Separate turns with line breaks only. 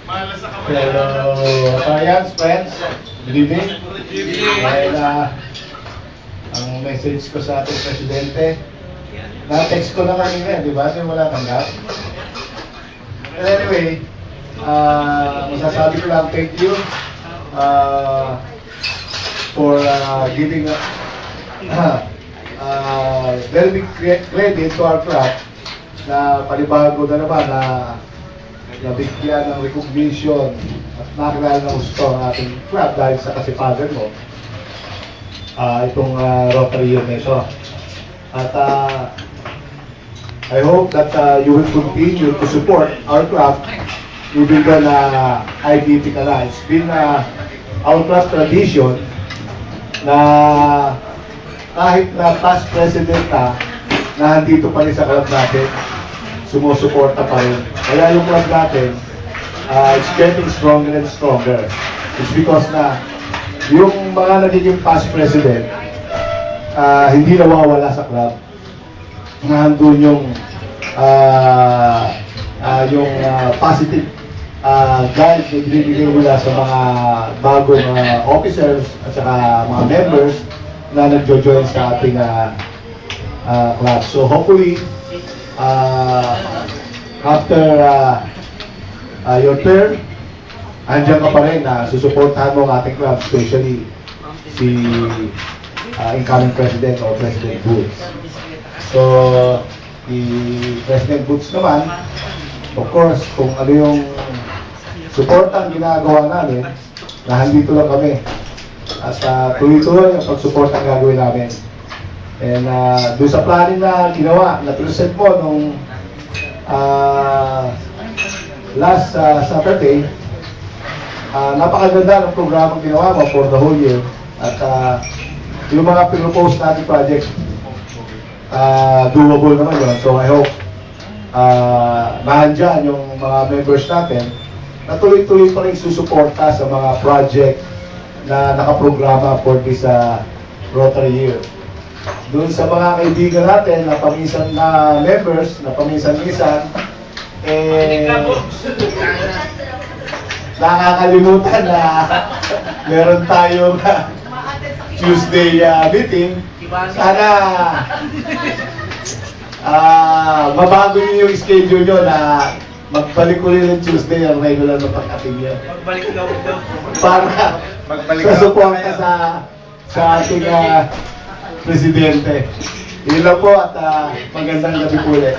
Hello, Science friends. Good evening. Dahil ang message ko sa ating presidente, na-text ko na kanina, di ba? Kasi wala tanggap. But anyway, masasabi ko lang thank you for giving very big credit to our club na panibago na naman na nabigyan ng recognition at nakilala ng gusto ang ating club dahil sa kasipagan mo itong Rotary Year na ito. At I hope that you will continue to support our club even though na IDP ka na. It's been our club tradition na kahit na past president na nandito pa rin sa club natin, sumusuporta pa rin. Kaya yung club natin, it's getting stronger and stronger. It's because na yung mga nagiging past president, hindi nawawala sa club. Nandun yung positive guide na binibigay nila sa mga bagong officers at saka mga members na nagjo-join sa ating club. So hopefully, after your term, andyan ka pa rin na susuportahan mo ang ating club, especially si incoming president o President Boots. So, si President Boots naman, of course, kung ano yung support ang ginagawa namin, na handito lang kami. At tuloy-tuloy ang pag-support ang gagawin namin. And doon sa planning na ginawa, na-present mo nung last Saturday, napakaganda ng programang ginawa mo for the whole year. At yung mga pinropose natin projects, doable naman yun. So I hope nahandyan yung mga members natin na tuloy-tuloy pa rin susuporta sa mga project na nakaprograma for this Rotary Year. Doon sa mga kaibigan natin na paminsan na members, na paminsan-minsan, nakakalimutan na meron tayong Tuesday meeting. Sana mabago niyo yung schedule nyo na magbalik ulit ng Tuesday ang regular na pag-ating nyo.
Magbalik daw.
Para sa suporta sa ating presidente. Yun lang po at magandang gabi po ulit.